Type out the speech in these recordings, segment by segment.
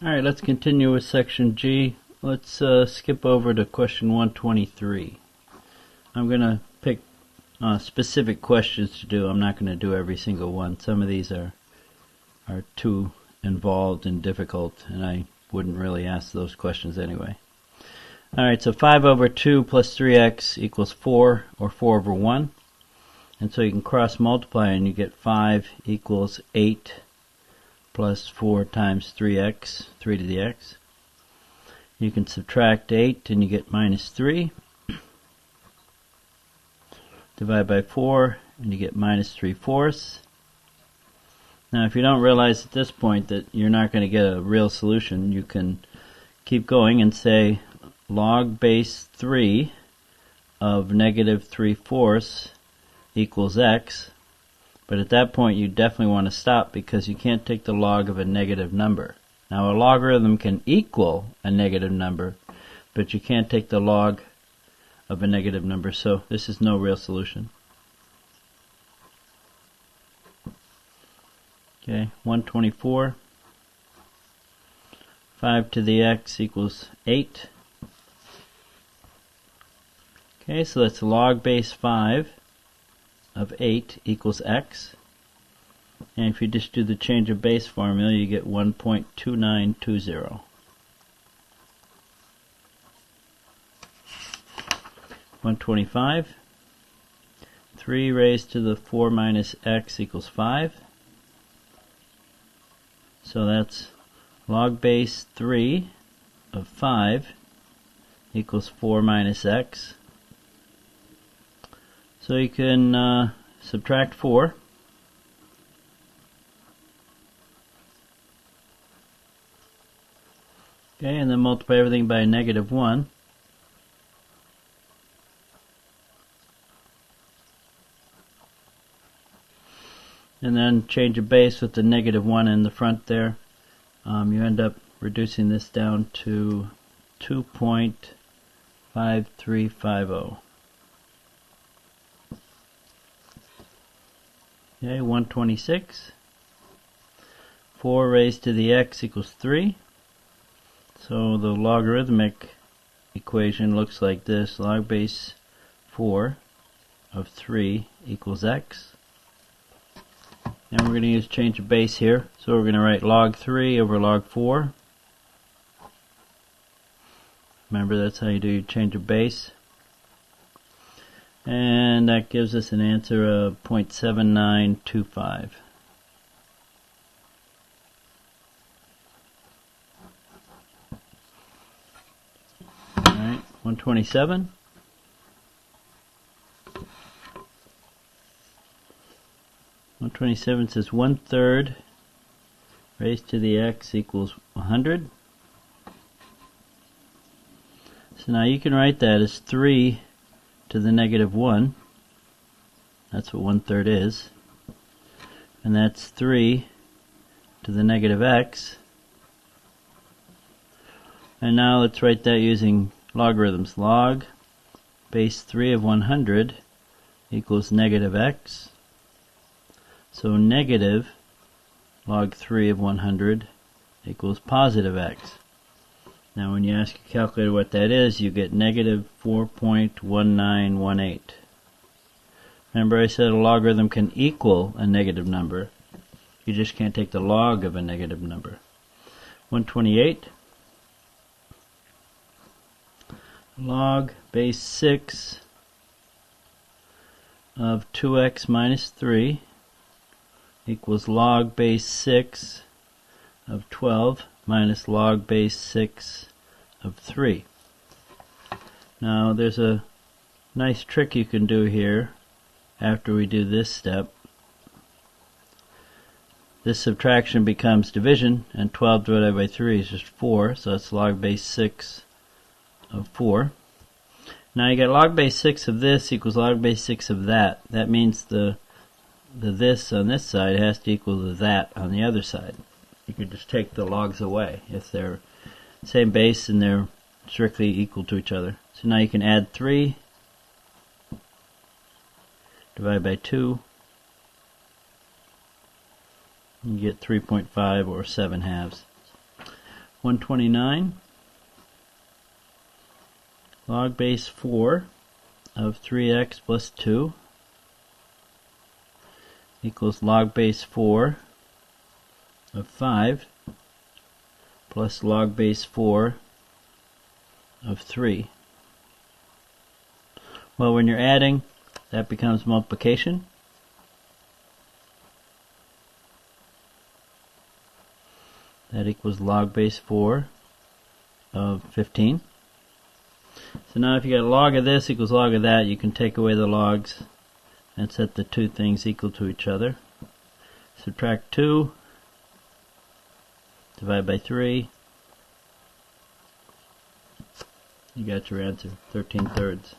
Alright, let's continue with section G. Let's skip over to question 123. I'm going to pick specific questions to do. I'm not going to do every single one. Some of these are too involved and difficult, and I wouldn't really ask those questions anyway. Alright, so 5 over 2 plus 3x equals 4, or 4 over 1. And so you can cross multiply and you get 5 equals 8 plus 4 times 3x, 3 to the x. You can subtract 8 and you get minus 3. Divide by 4 and you get minus 3/4. Now if you don't realize at this point that you're not going to get a real solution, you can keep going and say log base 3 of negative 3/4 equals x. But at that point you definitely want to stop because you can't take the log of a negative number. Now a logarithm can equal a negative number, but you can't take the log of a negative number, so this is no real solution. Okay, 124. 5 to the x equals 8. Okay, so that's log base 5 of 8 equals x. And if you just do the change of base formula, you get 1.2920. (125). 3 raised to the 4 minus x equals 5. So that's log base 3 of 5 equals 4 minus x. So you can subtract 4. Okay, and then multiply everything by negative 1. And then change a base with the negative 1 in the front there. You end up reducing this down to 2.5350. Okay, 126. 4 raised to the x equals 3. So the logarithmic equation looks like this. Log base 4 of 3 equals x. And we're going to use change of base here. So we're going to write log 3 over log 4. Remember, that's how you do your change of base. And that gives us an answer of 0.7925. Alright, 127. 127 says 1/3 raised to the x equals 100. So now you can write that as 3 to the negative 1. That's what 1/3 is. And that's 3 to the negative x. And now let's write that using logarithms. Log base 3 of 100 equals negative x. So negative log 3 of 100 equals positive x. Now when you ask your calculator what that is, you get negative 4.1918. Remember I said a logarithm can equal a negative number. You just can't take the log of a negative number. 128. Log base 6 of 2x minus 3 equals log base 6 of 12 minus log base 6 of 3. Now there's a nice trick you can do here after we do this step. This subtraction becomes division, and 12 divided by 3 is just 4, so that's log base 6 of 4. Now you get log base 6 of this equals log base 6 of that. That means the this on this side has to equal the that on the other side. You can just take the logs away if they're same base and they're strictly equal to each other. So now you can add 3, divide by 2, and you get 3.5 or 7/2. 129. Log base 4 of 3x plus 2 equals log base 4 of 5 plus log base 4 of 3. Well, when you're adding, that becomes multiplication. That equals log base 4 of 15. So now if you got log of this equals log of that, you can take away the logs and set the two things equal to each other. Subtract 2, divide by 3. You got your answer, 13/3.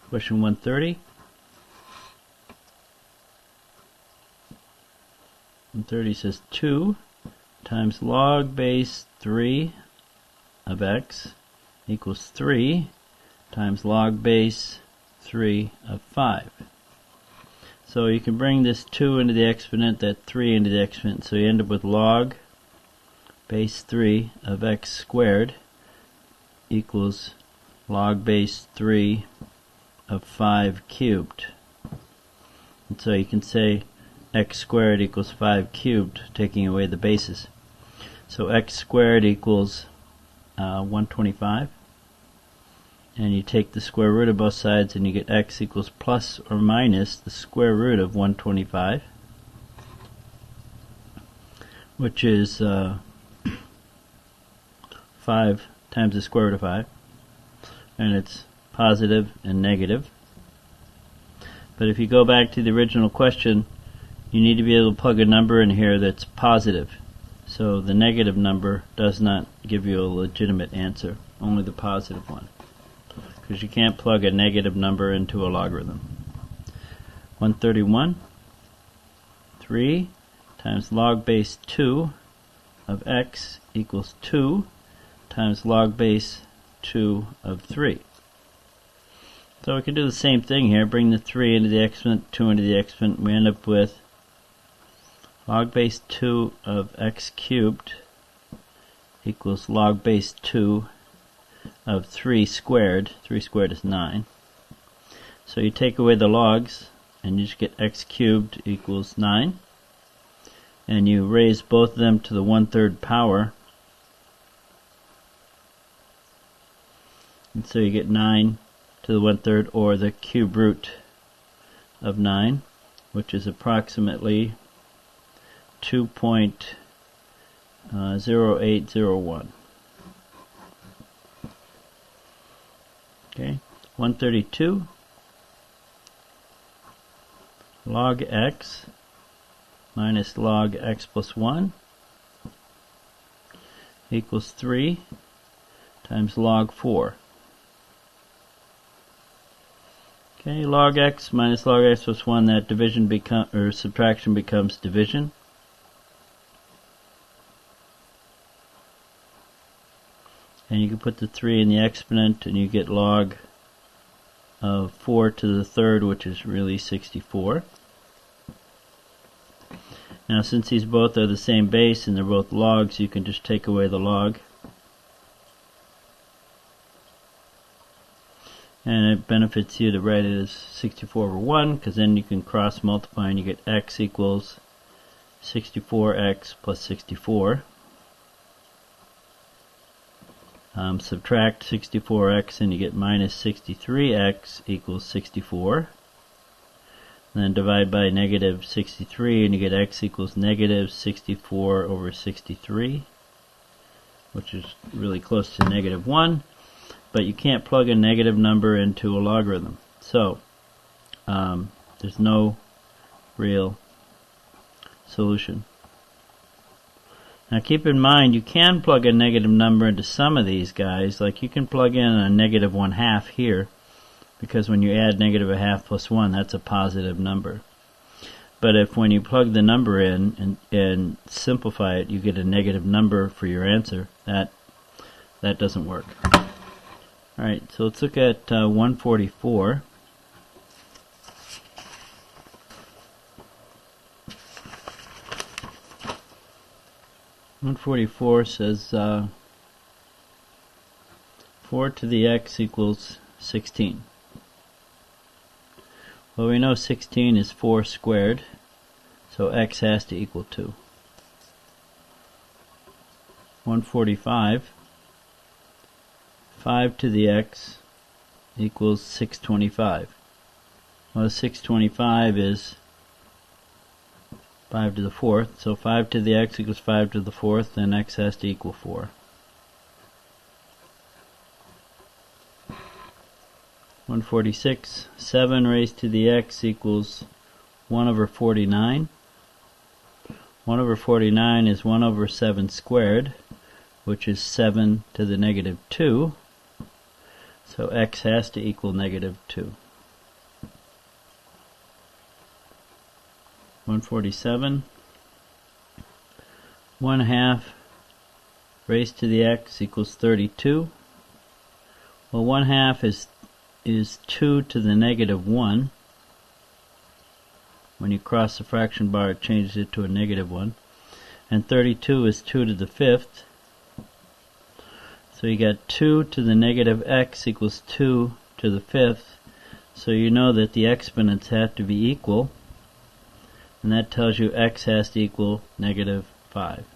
Question 130. 130 says 2 times log base 3 of x equals 3 times log base 3 of 5. So you can bring this 2 into the exponent, that 3 into the exponent, so you end up with log base 3 of x squared equals log base 3 of 5 cubed. And so you can say x squared equals 5 cubed, taking away the bases. So x squared equals 125. And you take the square root of both sides and you get x equals plus or minus the square root of 125, which is 5 times the square root of 5. And it's positive and negative. But if you go back to the original question, you need to be able to plug a number in here that's positive. So the negative number does not give you a legitimate answer, only the positive one, because you can't plug a negative number into a logarithm. 131, 3 times log base 2 of x equals 2 times log base 2 of 3. So we can do the same thing here, bring the 3 into the exponent, 2 into the exponent, we end up with log base 2 of x cubed equals log base 2 of 3 squared. 3 squared is 9. So you take away the logs and you just get x cubed equals 9. And you raise both of them to the 1/3 power. And so you get 9 to the 1/3, or the cube root of 9, which is approximately 2.0801. Okay, 132 log x minus log x plus 1 equals 3 times log 4. Okay, log x minus log x plus 1, that division or subtraction becomes division. And you can put the 3 in the exponent and you get log of 4 to the 3rd, which is really 64. Now since these both are the same base and they're both logs, you can just take away the log. And it benefits you to write it as 64 over 1, because then you can cross multiply and you get x equals 64x plus 64. Subtract 64x and you get minus 63x equals 64. And then divide by negative 63 and you get x equals negative 64 over 63, which is really close to negative 1. But you can't plug a negative number into a logarithm. So there's no real solution. Now keep in mind, you can plug a negative number into some of these guys. Like you can plug in a negative 1/2 here, because when you add negative 1/2 plus 1, that's a positive number. But if when you plug the number in and simplify it, you get a negative number for your answer, that doesn't work. Alright, so let's look at 144. 144 says 4 to the x equals 16. Well, we know 16 is 4 squared, so x has to equal 2. 145, 5 to the x equals 625. Well, 625 is 5 to the 4th, so 5 to the x equals 5 to the 4th, then x has to equal 4. 146, 7 raised to the x equals 1 over 49. 1 over 49 is 1 over 7 squared, which is 7 to the negative 2, so x has to equal negative 2. 147, 1/2 raised to the x equals 32. Well, 1/2 is 2 to the negative 1. When you cross the fraction bar, it changes it to a negative 1. And 32 is 2 to the 5th. So you got 2 to the negative x equals 2 to the 5th. So you know that the exponents have to be equal. And that tells you x has to equal negative 5.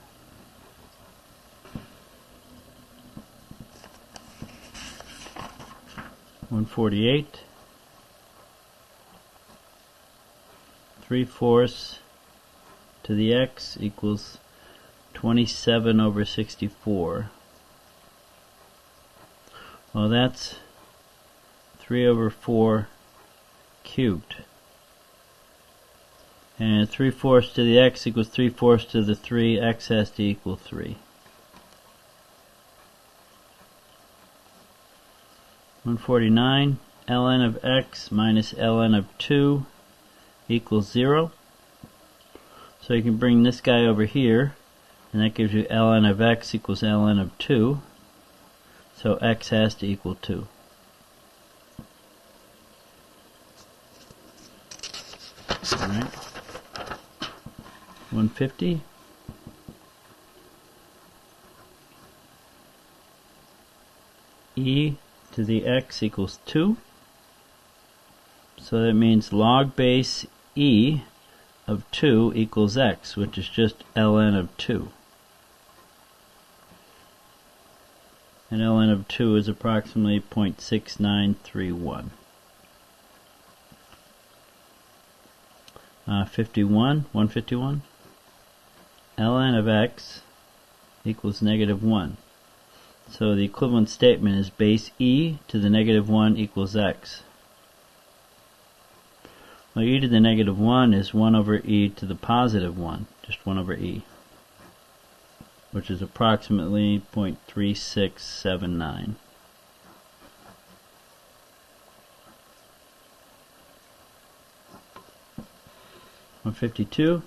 (148) 3/4 to the x equals 27 over 64. Well, that's 3 over 4 cubed. And 3/4 to the x equals 3/4 to the 3. X has to equal 3. 149, ln of x minus ln of 2 equals 0. So you can bring this guy over here, and that gives you ln of x equals ln of 2. So x has to equal 2. Alright. 150. E to the x equals 2. So that means log base e of 2 equals x, which is just ln of 2. And ln of 2 is approximately 0.6931. 151, ln of x equals negative 1. So the equivalent statement is base e to the negative 1 equals x. Well, e to the negative 1 is 1 over e to the positive 1, just 1 over e, which is approximately 0.3679. (152)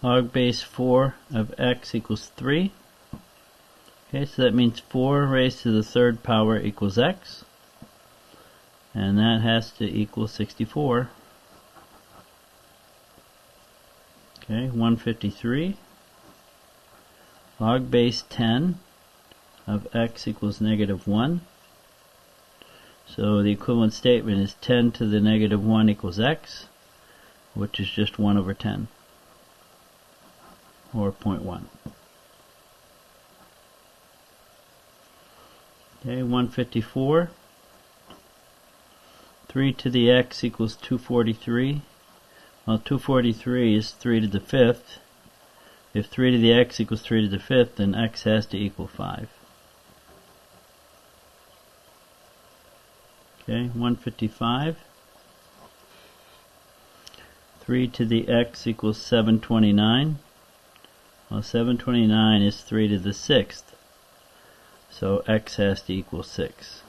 log base 4 of x equals 3. Okay, so that means 4 raised to the 3rd power equals x, and that has to equal 64. Okay, 153 log base 10 of x equals negative 1. So the equivalent statement is 10 to the negative 1 equals x, which is just 1 over 10, or 0.1. Okay, 154. 3 to the x equals 243. Well, 243 is 3 to the 5th. If 3 to the x equals 3 to the 5th, then x has to equal 5. Okay, 155. 3 to the x equals 729. Well, 729 is 3 to the 6th. So x has to equal 6.